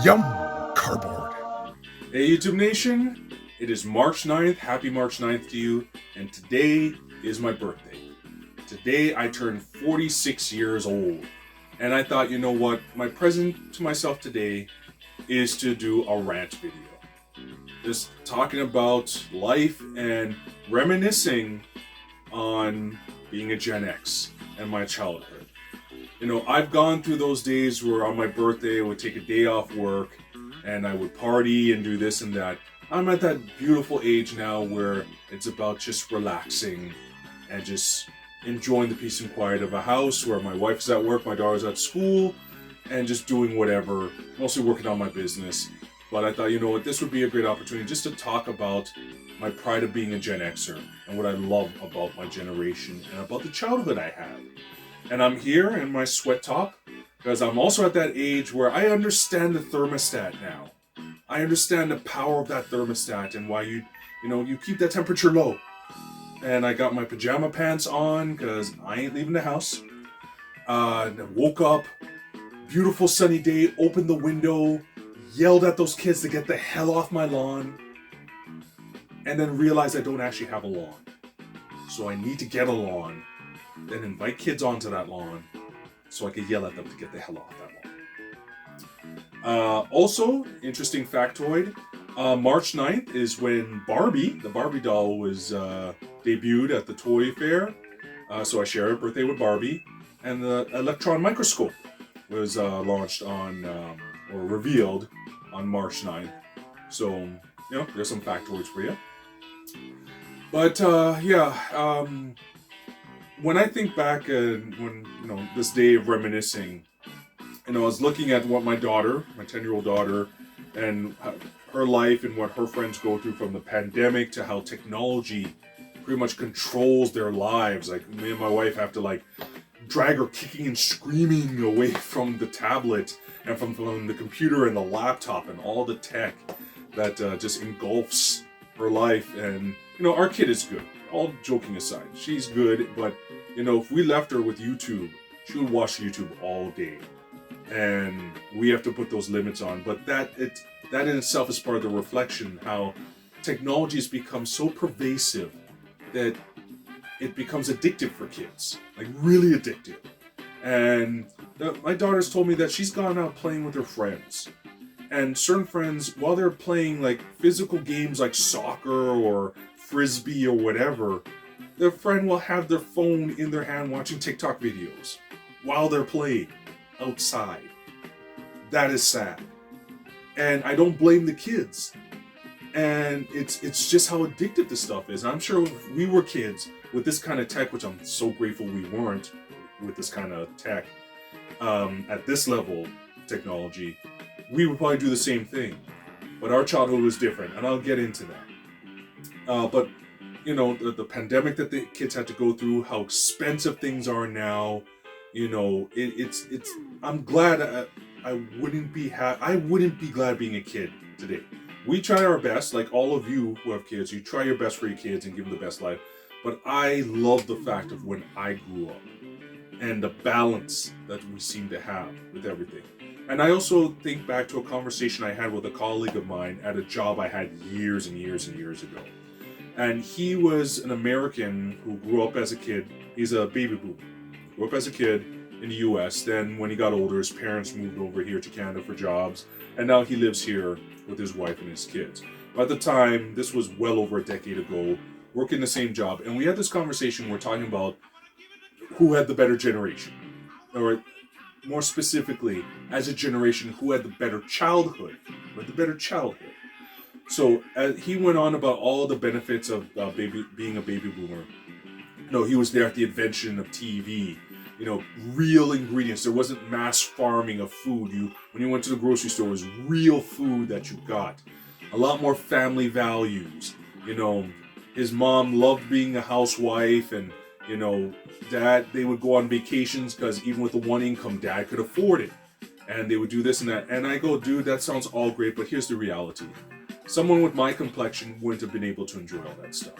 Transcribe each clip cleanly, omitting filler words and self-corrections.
Yum! Cardboard. Hey YouTube Nation, it is March 9th. Happy March 9th to you. And today is my birthday. Today I turned 46 years old. And I thought, you know what? My present to myself today is to do a rant video. Just talking about life and reminiscing on being a Gen X and my childhood. You know, I've gone through those days where on my birthday I would take a day off work and I would party and do this and that. I'm at that beautiful age now where it's about just relaxing and just enjoying the peace and quiet of a house where my wife's at work, my daughter's at school, and just doing whatever, mostly working on my business. But I thought, you know what, this would be a great opportunity just to talk about my pride of being a Gen Xer and what I love about my generation and about the childhood I had. And I'm here in my sweat top because I'm also at that age where I understand the thermostat now. I understand the power of that thermostat and why you keep that temperature low. And I got my pajama pants on because I ain't leaving the house. And I woke up, beautiful sunny day, opened the window, yelled at those kids to get the hell off my lawn, and then realized I don't actually have a lawn. So I need to get a lawn, then invite kids onto that lawn so I could yell at them to get the hell off that lawn. Also, interesting factoid, March 9th is when Barbie, the Barbie doll, was debuted at the toy fair. So I share a birthday with Barbie. And the electron microscope was launched on, or revealed on March 9th. So, there's some factoids for you. But, when I think back when this day of reminiscing, I was looking at what my daughter, my 10-year-old daughter, and her life and what her friends go through from the pandemic to how technology pretty much controls their lives. Like, me and my wife have to drag her kicking and screaming away from the tablet and from the computer and the laptop and all the tech that just engulfs her life. And our kid is good. All joking aside, she's good, but if we left her with YouTube, she would watch YouTube all day, and we have to put those limits on. But that in itself is part of the reflection how technology has become so pervasive that it becomes addictive for kids, like really addictive. And my daughter's told me that she's gone out playing with her friends, and certain friends, while they're playing physical games like soccer or frisbee or whatever, their friend will have their phone in their hand watching TikTok videos while they're playing outside. That is sad. And I don't blame the kids. And it's just how addictive this stuff is. And I'm sure if we were kids with this kind of tech, which I'm so grateful we weren't with this kind of tech, at this level of technology, we would probably do the same thing. But our childhood was different, and I'll get into that. But the pandemic that the kids had to go through, how expensive things are now, it's. I'm glad I wouldn't be glad being a kid today. We try our best, like all of you who have kids. You try your best for your kids and give them the best life. But I love the fact of when I grew up and the balance that we seem to have with everything. And I also think back to a conversation I had with a colleague of mine at a job I had years and years and years ago. And he was an American who grew up as a kid. He's a baby boomer. Grew up as a kid in the US. Then when he got older, his parents moved over here to Canada for jobs. And now he lives here with his wife and his kids. By the time, this was well over a decade ago, working the same job. And we had this conversation, we're talking about who had the better generation. Or more specifically, as a generation, who had the better childhood. So he went on about all the benefits of being a baby boomer. He was there at the invention of TV. Real ingredients. There wasn't mass farming of food. When you went to the grocery store, it was real food that you got. A lot more family values. His mom loved being a housewife, and dad, they would go on vacations because even with the one income, dad could afford it. And they would do this and that. And I go, dude, that sounds all great, but here's the reality. Someone with my complexion wouldn't have been able to enjoy all that stuff.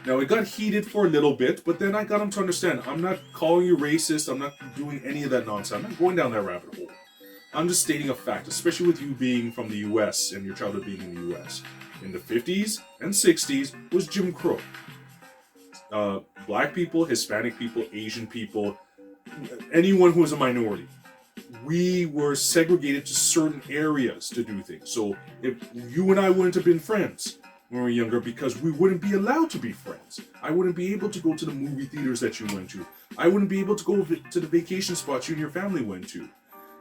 Now, it got heated for a little bit, but then I got him to understand, I'm not calling you racist, I'm not doing any of that nonsense, I'm not going down that rabbit hole. I'm just stating a fact, especially with you being from the US and your childhood being in the US. In the 50s and 60s was Jim Crow. Black people, Hispanic people, Asian people, anyone who was a minority, we were segregated to certain areas to do things. So if you and I wouldn't have been friends when we were younger, because we wouldn't be allowed to be friends. I wouldn't be able to go to the movie theaters that you went to. I wouldn't be able to go to the vacation spots you and your family went to.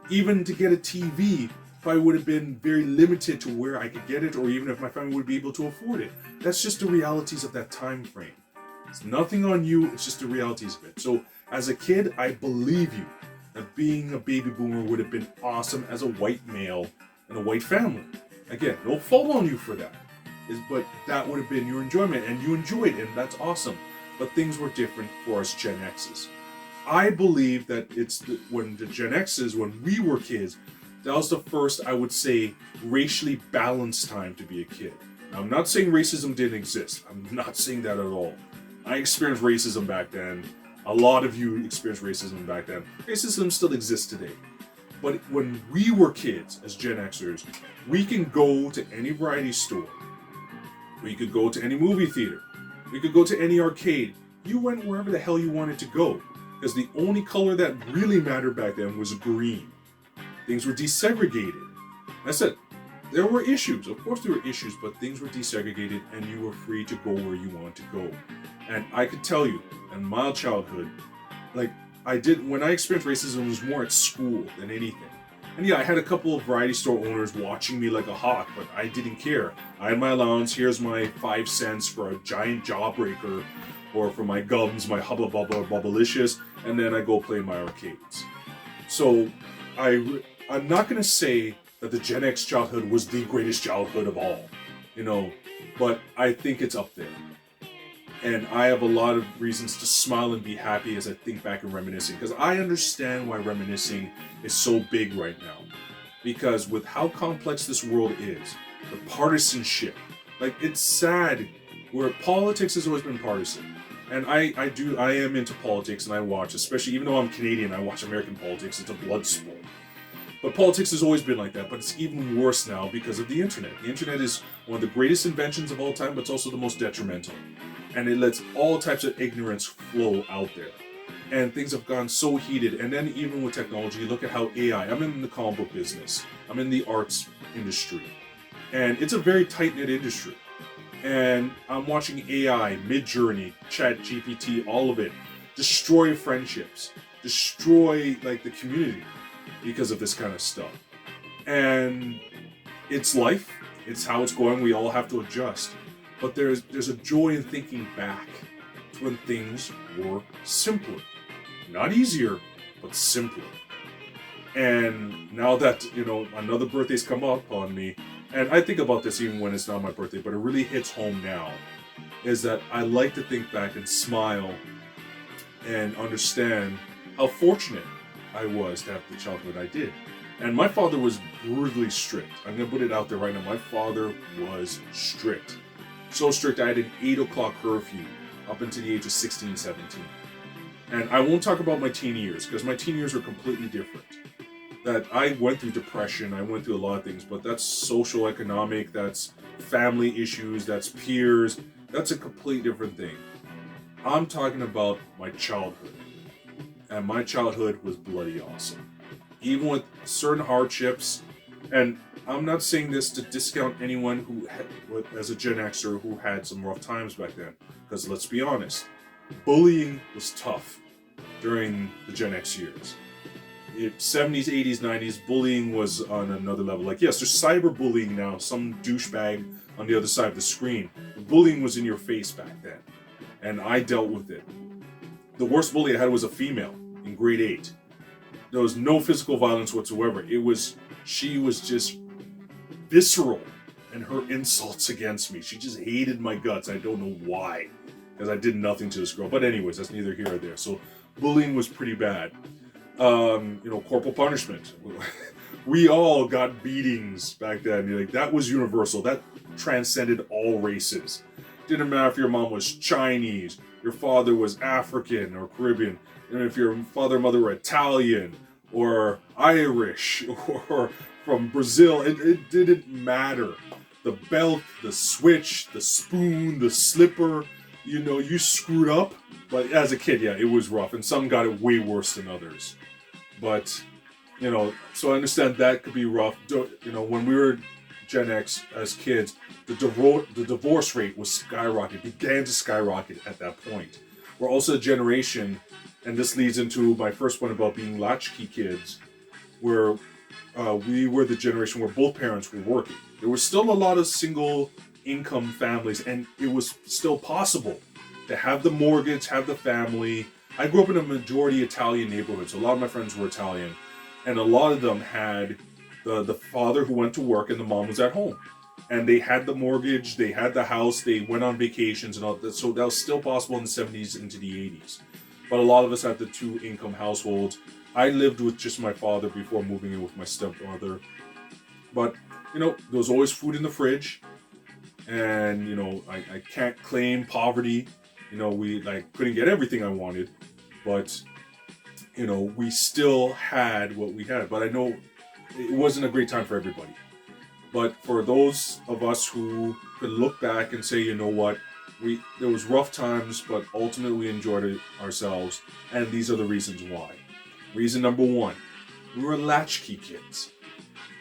Even to get a TV, probably would have been very limited to where I could get it, or even if my family would be able to afford it. That's just the realities of that time frame. It's nothing on you, it's just the realities of it. So as a kid, I believe you that being a baby boomer would have been awesome as a white male in a white family. Again, no fault on you for that. But that would have been your enjoyment, and you enjoyed it, and that's awesome. But things were different for us Gen X's. I believe that when the Gen X's, when we were kids, that was the first, I would say, racially balanced time to be a kid. Now, I'm not saying racism didn't exist. I'm not saying that at all. I experienced racism back then. A lot of you experienced racism back then. Racism still exists today. But when we were kids, as Gen Xers, we can go to any variety store. We could go to any movie theater. We could go to any arcade. You went wherever the hell you wanted to go. Because the only color that really mattered back then was green. Things were desegregated. I said, there were issues. Of course there were issues, but things were desegregated and you were free to go where you wanted to go. And I could tell you, in my childhood, when I experienced racism, it was more at school than anything. And yeah, I had a couple of variety store owners watching me like a hawk, but I didn't care. I had my allowance, here's my 5 cents for a giant jawbreaker, or for my gums, my Hubba Bubba Bubblicious, and then I go play my arcades. So, I'm not going to say that the Gen X childhood was the greatest childhood of all, but I think it's up there. And I have a lot of reasons to smile and be happy as I think back and reminiscing, because I understand why reminiscing is so big right now. Because with how complex this world is, the partisanship, it's sad, where politics has always been partisan. And I am into politics, and I watch, especially even though I'm Canadian, I watch American politics. It's a blood sport. But politics has always been like that, but it's even worse now because of the internet. The internet is one of the greatest inventions of all time, but it's also the most detrimental. And it lets all types of ignorance flow out there. And things have gone so heated. And then even with technology, look at how AI, I'm in the comic book business. I'm in the arts industry. And it's a very tight-knit industry. And I'm watching AI, Midjourney, ChatGPT, all of it, destroy friendships, destroy the community because of this kind of stuff. And it's life, it's how it's going, we all have to adjust. But there's a joy in thinking back to when things were simpler. Not easier, but simpler. And now that, another birthday's come up on me, and I think about this even when it's not my birthday, but it really hits home now, is that I like to think back and smile and understand how fortunate I was to have the childhood I did. And my father was brutally strict. I'm going to put it out there right now. My father was strict. So strict I had an 8 o'clock curfew up until the age of 16, 17. And I won't talk about my teen years, because my teen years were completely different. That I went through depression, I went through a lot of things, but that's social, economic, that's family issues, that's peers, that's a completely different thing. I'm talking about my childhood. And my childhood was bloody awesome. Even with certain hardships, and I'm not saying this to discount anyone who, as a Gen Xer, who had some rough times back then. Because let's be honest, bullying was tough during the Gen X years. 70s, 80s, 90s, bullying was on another level. Yes, there's cyberbullying now, some douchebag on the other side of the screen. Bullying was in your face back then, and I dealt with it. The worst bully I had was a female in grade 8. There was no physical violence whatsoever. She was just visceral in her insults against me. She just hated my guts. I don't know why, because I did nothing to this girl. But anyways, that's neither here nor there. So bullying was pretty bad. Corporal punishment. We all got beatings back then. That was universal. That transcended all races. Didn't matter if your mom was Chinese, your father was African or Caribbean, and if your father and mother were Italian, or Irish or from Brazil. It didn't matter. The belt, the switch, the spoon, the slipper, you screwed up. But as a kid, yeah, it was rough. And some got it way worse than others. But, so I understand that could be rough. When we were Gen X as kids, the divorce rate was began to skyrocket at that point. We're also a generation, and this leads into my first one about being latchkey kids, where we were the generation where both parents were working. There was still a lot of single income families, and it was still possible to have the mortgage, have the family. I grew up in a majority Italian neighborhood, so a lot of my friends were Italian, and a lot of them had the father who went to work and the mom was at home. And they had the mortgage, they had the house, they went on vacations and all that. So that was still possible in the 70s into the 80s. But a lot of us had the two income households. I lived with just my father before moving in with my stepmother. But, there was always food in the fridge. And, I can't claim poverty. We couldn't get everything I wanted. But, we still had what we had. But I know it wasn't a great time for everybody. But for those of us who could look back and say, you know what, there was rough times, but ultimately we enjoyed it ourselves, and these are the reasons why. Reason number one, we were latchkey kids.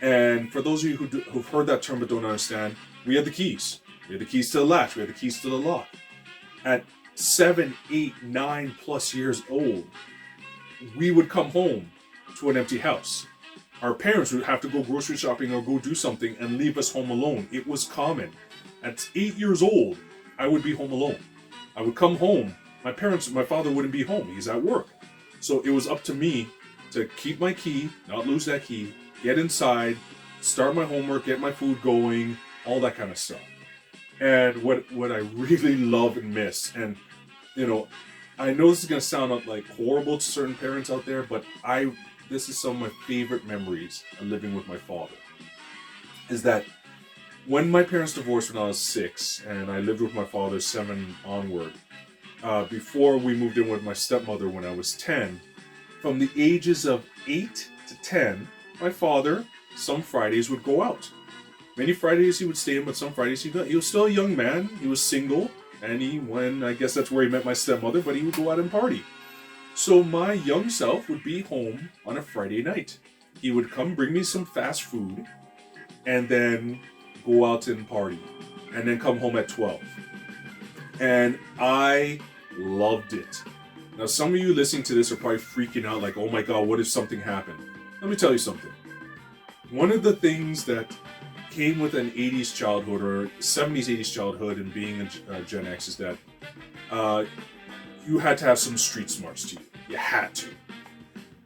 And for those of you who've heard that term but don't understand, we had the keys. We had the keys to the latch. We had the keys to the lock. At 7, 8, 9 plus years old, we would come home to an empty house. Our parents would have to go grocery shopping or go do something and leave us home alone. It was common. At 8 years old, I would be home alone. I would come home. My father wouldn't be home. He's at work. So it was up to me to keep my key, not lose that key, get inside, start my homework, get my food going, all that kind of stuff. And what I really love and miss, and I know this is going to sound like horrible to certain parents out there, but this is some of my favorite memories of living with my father, is that when my parents divorced when I was 6 and I lived with my father 7 onward, before we moved in with my stepmother when I was 10, from the ages of 8 to 10, my father, some Fridays, would go out. Many Fridays he would stay in, but some Fridays he was still a young man, he was single, and I guess that's where he met my stepmother, but he would go out and party. So my young self would be home on a Friday night. He would come bring me some fast food and then go out and party and then come home at 12. And I loved it. Now, some of you listening to this are probably freaking out like, oh my God, what if something happened? Let me tell you something. One of the things that came with an 80s childhood or 70s, 80s childhood and being a Gen X is that you had to have some street smarts to you. You had to.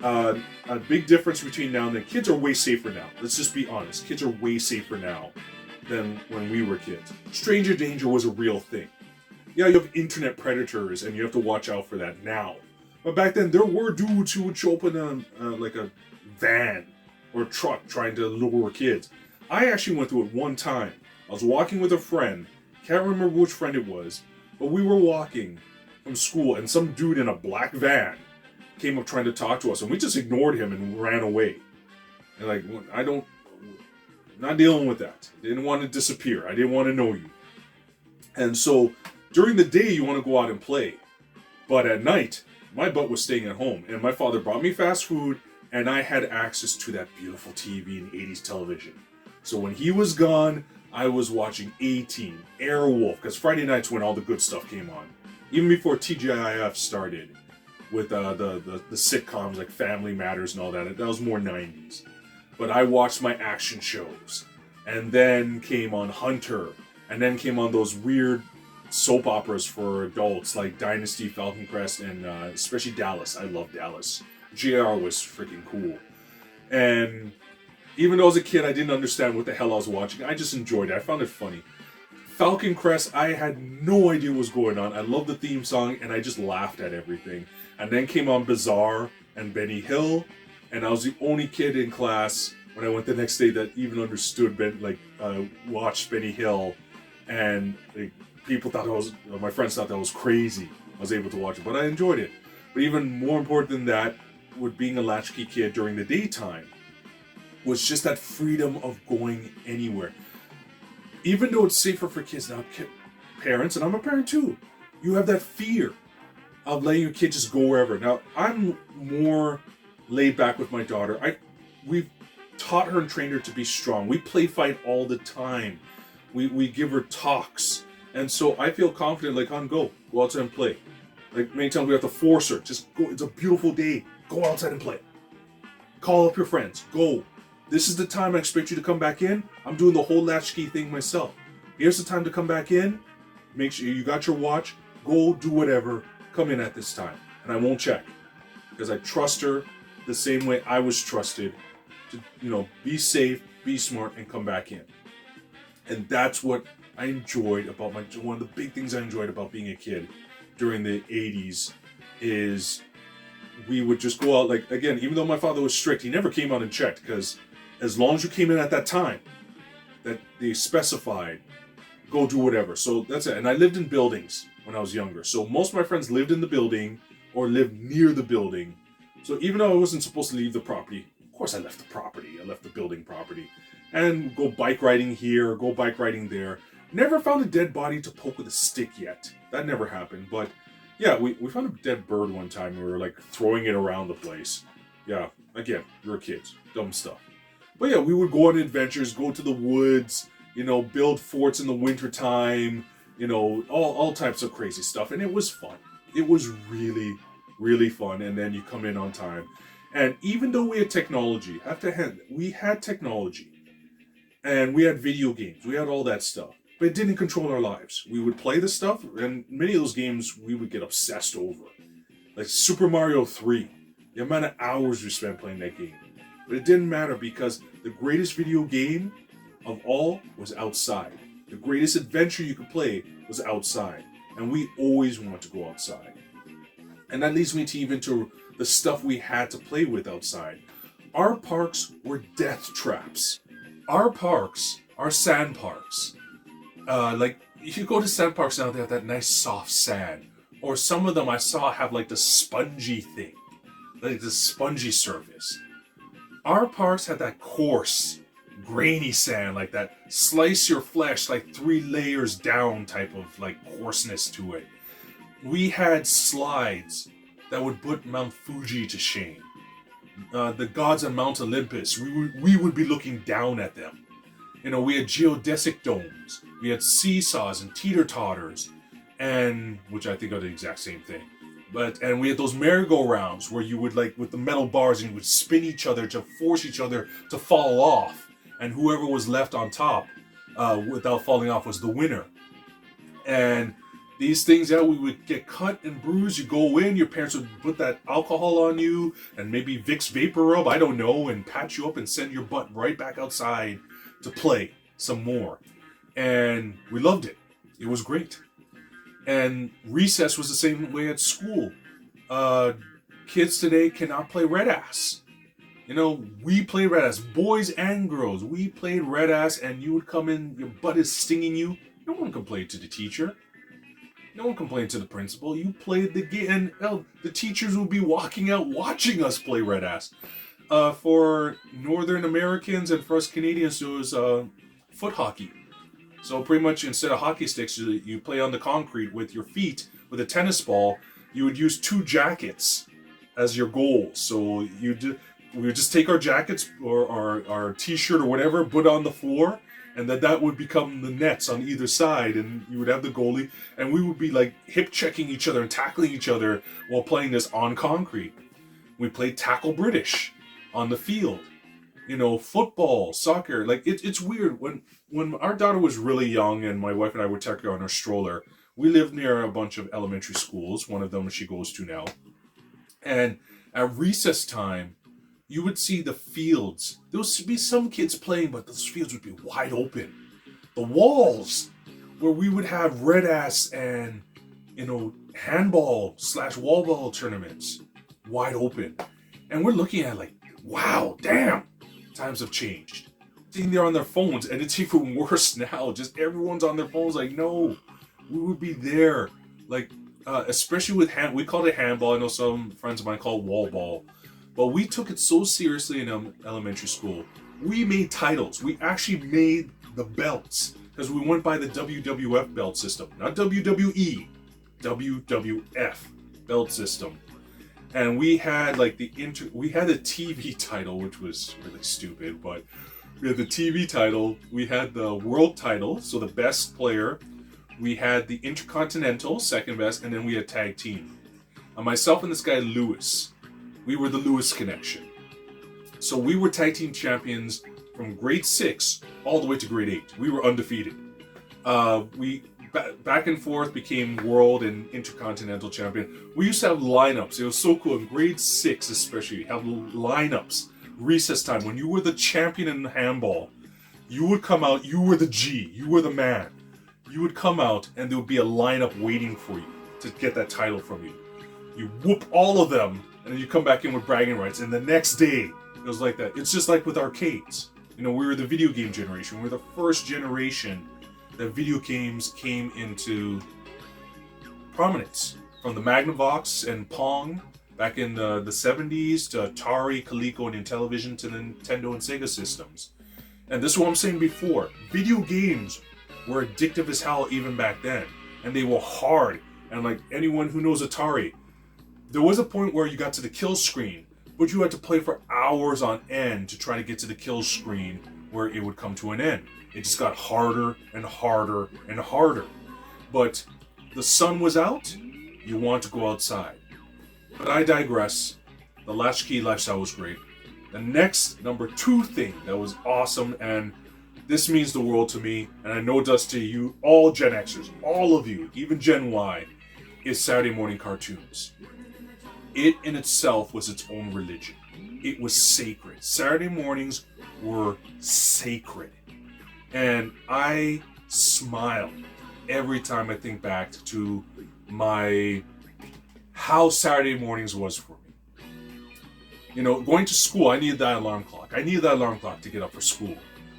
A big difference between now and then, kids are way safer now. Let's just be honest. Kids are way safer now than when we were kids. Stranger danger was a real thing. Yeah, you have internet predators and you have to watch out for that now. But back then, there were dudes who would show up in a van or a truck trying to lure kids. I actually went through it one time. I was walking with a friend. Can't remember which friend it was, but we were walking from school and some dude in a black van came up trying to talk to us and we just ignored him and ran away. And not dealing with that. Didn't want to disappear. I didn't want to know you. And so during the day you want to go out and play. But at night, my butt was staying at home and my father brought me fast food and I had access to that beautiful TV and 80s television. So when he was gone, I was watching A-Team, Airwolf, because Friday night's when all the good stuff came on. Even before TGIF started with the sitcoms like Family Matters and all that. That was more 90s. But I watched my action shows. And then came on Hunter. And then came on those weird soap operas for adults like Dynasty, Falcon Crest, and especially Dallas. I love Dallas. JR was freaking cool. And even though as a kid I didn't understand what the hell I was watching, I just enjoyed it. I found it funny. Falcon Crest, I had no idea what was going on. I loved the theme song, and I just laughed at everything. And then came on Bizarre and Benny Hill, and I was the only kid in class when I went the next day that even understood watched Benny Hill, and people thought my friends thought that was crazy. I was able to watch it, but I enjoyed it. But even more important than that, with being a latchkey kid during the daytime was just that freedom of going anywhere. Even though it's safer for kids now, parents, and I'm a parent too, you have that fear of letting your kid just go wherever. Now, I'm more laid back with my daughter. We've taught her and trained her to be strong. We play fight all the time. We give her talks. And so I feel confident, like, go outside and play. Like, many times we have to force her, just go, it's a beautiful day, go outside and play. Call up your friends, go. This is the time I expect you to come back in. I'm doing the whole latchkey thing myself. Here's the time to come back in. Make sure you got your watch. Go do whatever. Come in at this time. And I won't check. Because I trust her the same way I was trusted to, be safe, be smart, and come back in. And that's what I enjoyed about one of the big things I enjoyed about being a kid during the 80s is we would just go out, like, again, even though my father was strict, he never came out and checked, because as long as you came in at that time that they specified, go do whatever. So that's it. And I lived in buildings when I was younger. So most of my friends lived in the building or lived near the building. So even though I wasn't supposed to leave the property, of course I left the property. I left the building property. And go bike riding here, go bike riding there. Never found a dead body to poke with a stick yet. That never happened. But yeah, we found a dead bird one time. We were like throwing it around the place. Yeah, again, we were kids. Dumb stuff. But yeah, we would go on adventures, go to the woods, build forts in the wintertime, all types of crazy stuff. And it was fun. It was really, really fun. And then you come in on time. And even though we had technology, we had technology. And we had video games. We had all that stuff. But it didn't control our lives. We would play the stuff, and many of those games we would get obsessed over. Like Super Mario 3. The amount of hours we spent playing that game. But it didn't matter, because the greatest video game of all was outside. The greatest adventure you could play was outside. And we always wanted to go outside. And that leads me to the stuff we had to play with outside. Our parks were death traps. Our parks are sand parks. Like, if you go to sand parks now, they have that nice soft sand. Or some of them I saw have like the spongy thing. Like the spongy surface. Our parks had that coarse, grainy sand, like that slice your flesh like 3 layers down type of like coarseness to it. We had slides that would put Mount Fuji to shame. The gods on Mount Olympus, we would be looking down at them. We had geodesic domes, we had seesaws and teeter-totters, and which I think are the exact same thing. And we had those merry-go-rounds where you would, like, with the metal bars, and you would spin each other to force each other to fall off, and whoever was left on top without falling off was the winner. And these things, we would get cut and bruised. You go in, your parents would put that alcohol on you, and maybe Vicks Vapor Rub, I don't know, and patch you up and send your butt right back outside to play some more. And we loved it. It was great. And recess was the same way at school. Kids today cannot play red ass. We played red ass. Boys and girls, we played red ass, and you would come in, your butt is stinging you. No one complained to the teacher. No one complained to the principal. You played the game, and the teachers would be walking out watching us play red ass. For Northern Americans and for us Canadians, it was foot hockey. So pretty much instead of hockey sticks, you play on the concrete with your feet with a tennis ball. You would use 2 jackets as your goals. So we would just take our jackets or our t-shirt or whatever, put on the floor, and that would become the nets on either side, and you would have the goalie, and we would be like hip checking each other and tackling each other while playing this on concrete. We played tackle British on the field. Football, soccer. Like, it's weird. When our daughter was really young and my wife and I would take her on her stroller, we lived near a bunch of elementary schools, one of them she goes to now. And at recess time, you would see the fields. There would be some kids playing, but those fields would be wide open. The walls, where we would have red ass and, handball / wall ball tournaments, wide open. And we're looking at like, wow, damn, times have changed. Sitting there on their phones, and it's even worse now. Just everyone's on their phones. Like, no, we would be there. Like, especially with we call it handball. I know some friends of mine call it wall ball. But we took it so seriously in elementary school. We made titles. We actually made the belts because we went by the WWF belt system, not WWE, WWF belt system. And we had like we had a TV title, which was really stupid, but we had the TV title, we had the world title, so the best player, we had the Intercontinental, second best, and then we had tag team. Myself and this guy Lewis, we were the Lewis connection. So we were tag team champions from grade 6 all the way to grade 8. We were undefeated. We back and forth became world and intercontinental champion. We used to have lineups. It was so cool. In grade 6 especially, have lineups. Recess time, when you were the champion in handball, you would come out, you were the G, you were the man. You would come out and there would be a lineup waiting for you to get that title from you. You whoop all of them and then you come back in with bragging rights, and the next day it was like that. It's just like with arcades. You know, we were the video game generation. We were the first generation that video games came into prominence. From the Magnavox and Pong back in the 70s to Atari, Coleco, and Intellivision to the Nintendo and Sega systems. And this is what I'm saying before. Video games were addictive as hell even back then. And they were hard. And like anyone who knows Atari, there was a point where you got to the kill screen, but you had to play for hours on end to try to get to the kill screen where it would come to an end. It just got harder and harder and harder. But the sun was out, you want to go outside. But I digress. The latchkey lifestyle was great. The next, number 2 thing that was awesome, and this means the world to me, and I know it does to you, all Gen Xers, all of you, even Gen Y, is Saturday morning cartoons. It in itself was its own religion. It was sacred. Saturday mornings were sacred. And I smile every time I think back to how Saturday mornings was for me. You know, going to school, I needed that alarm clock. I needed that alarm clock to get up for school.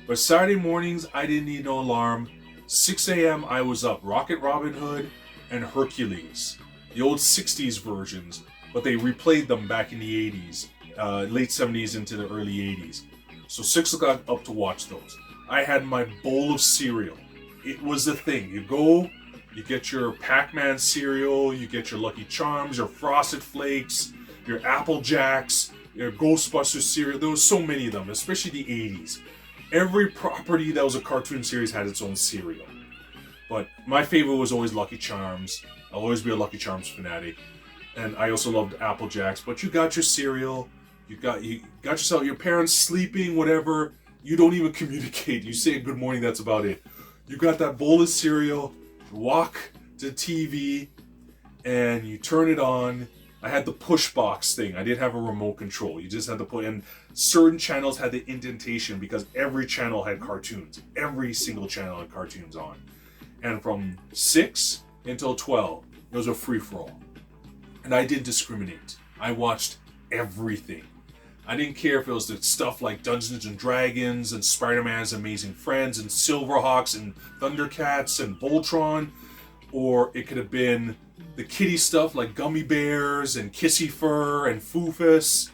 But Saturday mornings, I didn't need no alarm. 6 a.m. I was up. Rocket Robin Hood and Hercules. The old 60s versions, but they replayed them back in the 80s, late 70s into the early 80s. So 6 o'clock up to watch those. I had my bowl of cereal. It was the thing. You go, you get your Pac-Man cereal, you get your Lucky Charms, your Frosted Flakes, your Apple Jacks, your Ghostbusters cereal. There was so many of them, especially the 80s. Every property that was a cartoon series had its own cereal. But my favorite was always Lucky Charms. I'll always be a Lucky Charms fanatic. And I also loved Apple Jacks. But you got your cereal, you got yourself, your parents sleeping, whatever. You don't even communicate. You say good morning, that's about it. You got that bowl of cereal, you walk to TV, and you turn it on. I had the push box thing. I didn't have a remote control. You just had to put in. Certain channels had the indentation because every channel had cartoons. Every single channel had cartoons on. And from 6 until 12, it was a free-for-all. And I didn't discriminate. I watched everything. I didn't care if it was the stuff like Dungeons and Dragons and Spider-Man's Amazing Friends and Silverhawks and Thundercats and Voltron, or it could have been the kiddie stuff like Gummy Bears and Kissy Fur and Foofus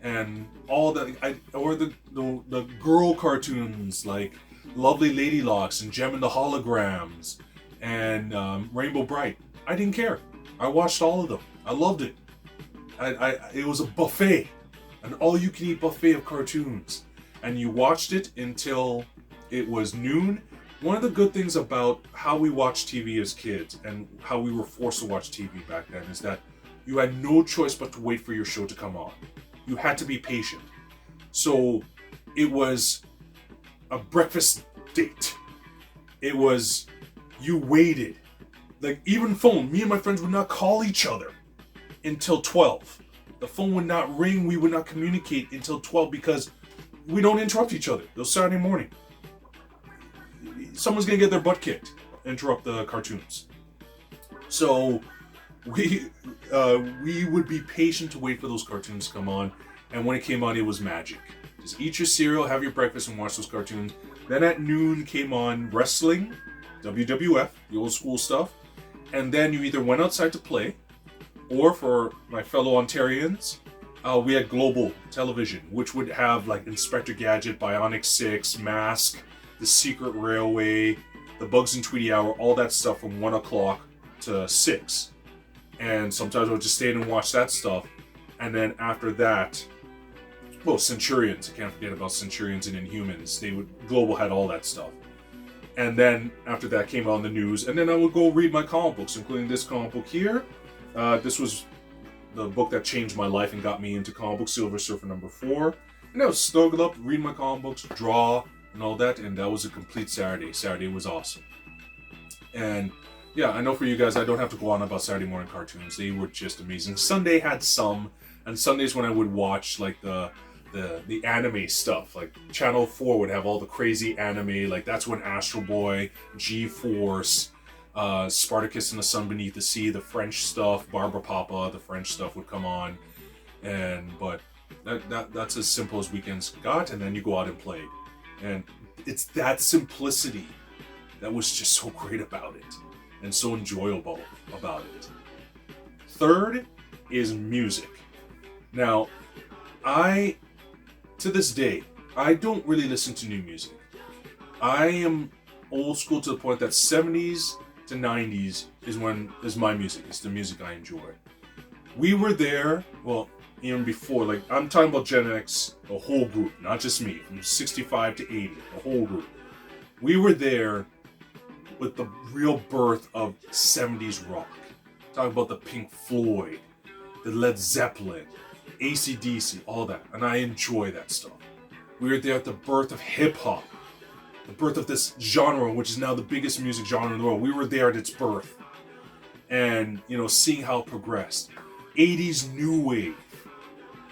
and all that, or the girl cartoons like Lovely Lady Locks and Gem and the Holograms and Rainbow Bright. I didn't care. I watched all of them. I loved it. It was a buffet. An all-you-can-eat buffet of cartoons. And you watched it until it was noon. One of the good things about how we watched TV as kids and how we were forced to watch TV back then is that you had no choice but to wait for your show to come on. You had to be patient. So it was a breakfast date. It was, you waited. Like even phone, me and my friends would not call each other until 12. The phone would not ring, we would not communicate until 12 because we don't interrupt each other. It was Saturday morning. Someone's gonna get their butt kicked, interrupt the cartoons. So we would be patient to wait for those cartoons to come on, and when it came on, it was magic. Just eat your cereal, have your breakfast, and watch those cartoons. Then at noon came on wrestling, WWF, the old school stuff, and then you either went outside to play, or for my fellow Ontarians, We had global television, which would have like Inspector Gadget, Bionic 6, Mask, The Secret Railway, The Bugs and Tweety Hour, all that stuff from 1 o'clock to 6. And sometimes I would just stay in and watch that stuff. And then after that, well, Centurions. I can't forget about Centurions and Inhumans. Global had all that stuff. And then after that came on the news. And then I would go read my comic books, including this comic book here. This was the book that changed my life and got me into comic books, Silver Surfer #4. And I was snuggled up, read my comic books, draw, and all that. And that was a complete Saturday. Saturday was awesome. And yeah, I know for you guys, I don't have to go on about Saturday morning cartoons. They were just amazing. Sunday had some, and Sundays when I would watch like the anime stuff, like Channel 4 would have all the crazy anime, like that's when Astro Boy, G-Force, Spartacus and the Sun Beneath the Sea, the French stuff, Barbara Papa, the French stuff would come on, but that's as simple as weekends got, and then you go out and play, and it's that simplicity that was just so great about it, and so enjoyable about it. Third is music. Now, to this day, I don't really listen to new music. I am old school to the point that 70s to 90s is my music. It's the music I enjoy. We were there, well, even before, like, I'm talking about Gen X, the whole group, not just me, from 65 to 80, the whole group. We were there with the real birth of 70s rock. Talking about the Pink Floyd, the Led Zeppelin, AC/DC, all that, and I enjoy that stuff. We were there at the birth of hip-hop, the birth of this genre, which is now the biggest music genre in the world. We were there at its birth, and seeing how it progressed. 80s new wave,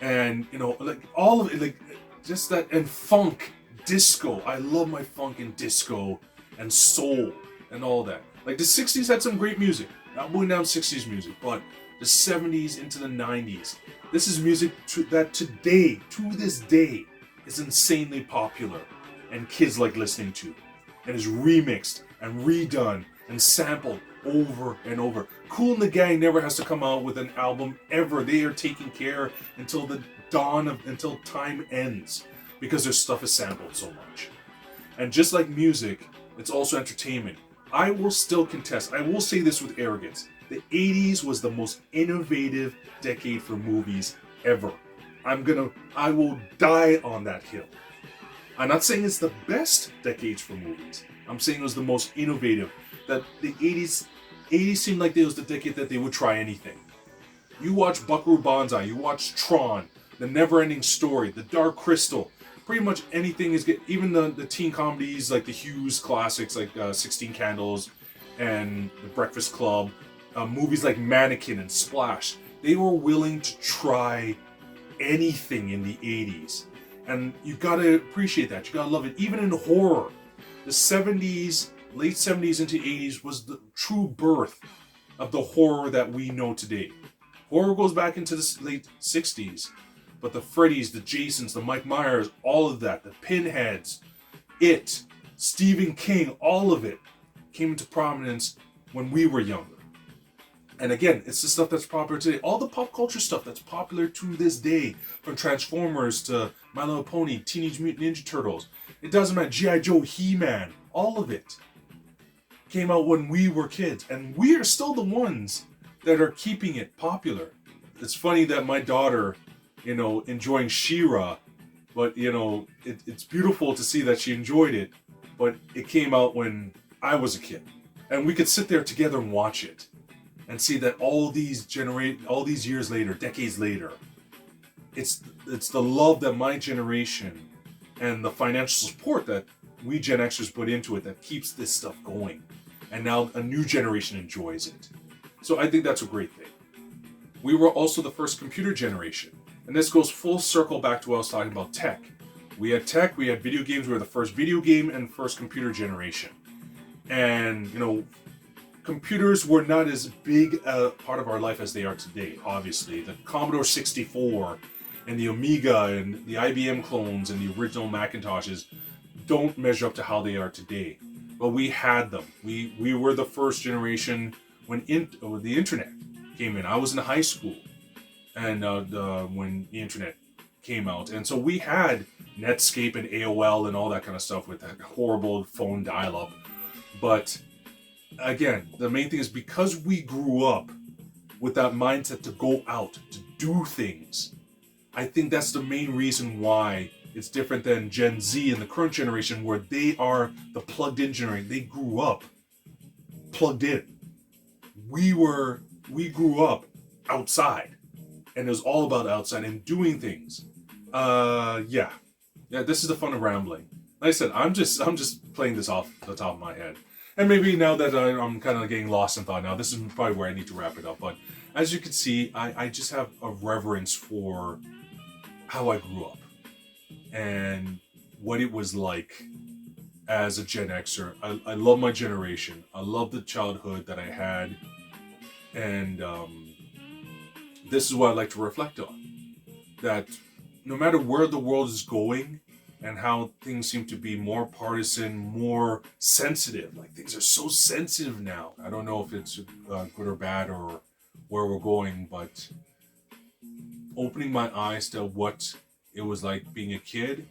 and like all of it, like just that, and funk, disco. I love my funk and disco and soul and all that. Like the 60s had some great music. Not going down 60s music, but the 70s into the 90s. This is music that today, to this day, is insanely popular and kids like listening to, and is remixed and redone and sampled over and over. Kool and the Gang never has to come out with an album ever. They are taking care until time ends, because their stuff is sampled so much. And just like music, it's also entertainment. I will still contest, I will say this with arrogance, the 80s was the most innovative decade for movies ever. I will die on that hill. I'm not saying it's the best decades for movies. I'm saying it was the most innovative. That the 80s seemed like it was the decade that they would try anything. You watch Buckaroo Banzai, you watch Tron, The Never-Ending Story, The Dark Crystal. Pretty much anything is good. Even the teen comedies like the Hughes classics like 16 Candles and The Breakfast Club, movies like Mannequin and Splash. They were willing to try anything in the 80s. And you gotta appreciate that. You gotta love it. Even in horror, the 70s, late 70s into 80s was the true birth of the horror that we know today. Horror goes back into the late 60s, but the Freddys, the Jasons, the Mike Myers, all of that, the Pinheads, It, Stephen King, all of it came into prominence when we were younger. And again, it's the stuff that's popular today. All the pop culture stuff that's popular to this day, from Transformers to My Little Pony, Teenage Mutant Ninja Turtles. It doesn't matter, G.I. Joe, He-Man, all of it came out when we were kids. And we are still the ones that are keeping it popular. It's funny that my daughter, enjoying She-Ra, but, it's beautiful to see that she enjoyed it, but it came out when I was a kid. And we could sit there together and watch it. And see that all these years later, decades later, it's the love that my generation and the financial support that we Gen Xers put into it that keeps this stuff going. And now a new generation enjoys it. So I think that's a great thing. We were also the first computer generation. And this goes full circle back to what I was talking about tech. We had tech, we had video games, we were the first video game and first computer generation. And, computers were not as big a part of our life as they are today, obviously. The Commodore 64 and the Amiga and the IBM clones and the original Macintoshes don't measure up to how they are today. But we had them. We were the first generation when the internet came in. I was in high school. and when the internet came out. And so we had Netscape and AOL and all that kind of stuff with that horrible phone dial-up. But again, the main thing is because we grew up with that mindset to go out, to do things, I think that's the main reason why it's different than Gen Z and the current generation, where they are the plugged-in generation. They grew up plugged in. We grew up outside, and it was all about outside and doing things. Yeah. This is the fun of rambling. Like I said, I'm just playing this off the top of my head, and maybe now that I'm kind of getting lost in thought now, this is probably where I need to wrap it up. But as you can see, I just have a reverence for how I grew up and what it was like as a Gen Xer. I love my generation. I love the childhood that I had, and this is what I like to reflect on. That no matter where the world is going and how things seem to be more partisan, more sensitive, like things are so sensitive now. I don't know if it's good or bad or where we're going, but opening my eyes to what it was like being a kid,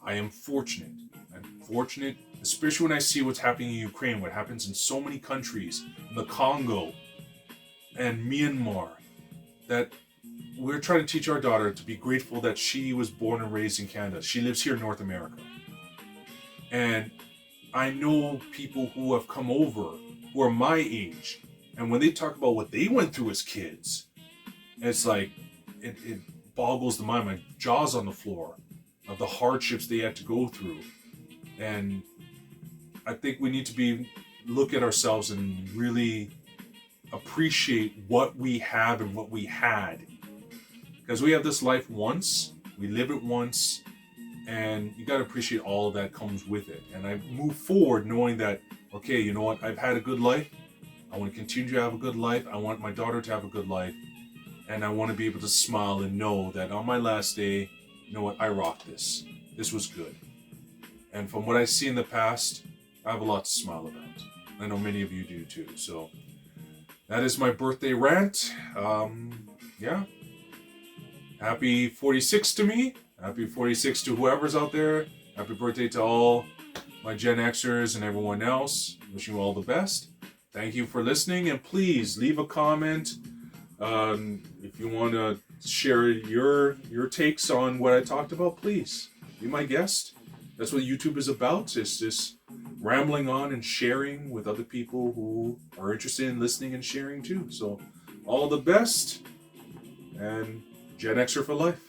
I am fortunate. I'm fortunate, especially when I see what's happening in Ukraine, what happens in so many countries, in the Congo and Myanmar, that we're trying to teach our daughter to be grateful that she was born and raised in Canada. She lives here in North America. And I know people who have come over who are my age, and when they talk about what they went through as kids, it's like, it boggles the mind. My jaw's on the floor of the hardships they had to go through. And I think we need to look at ourselves and really appreciate what we have and what we had. Because we have this life once, we live it once, and you got to appreciate all that comes with it. And I move forward knowing that, okay, you know what, I've had a good life. I want to continue to have a good life. I want my daughter to have a good life. And I want to be able to smile and know that on my last day, you know what, I rocked this. This was good. And from what I see in the past, I have a lot to smile about. I know many of you do too. So that is my birthday rant. Yeah. Happy 46 to me. Happy 46 to whoever's out there. Happy birthday to all my Gen Xers and everyone else. Wishing you all the best. Thank you for listening, and please leave a comment. If you want to share your takes on what I talked about, please be my guest. That's what YouTube is about. It's just rambling on and sharing with other people who are interested in listening and sharing too. So all the best, and Gen Xer for life.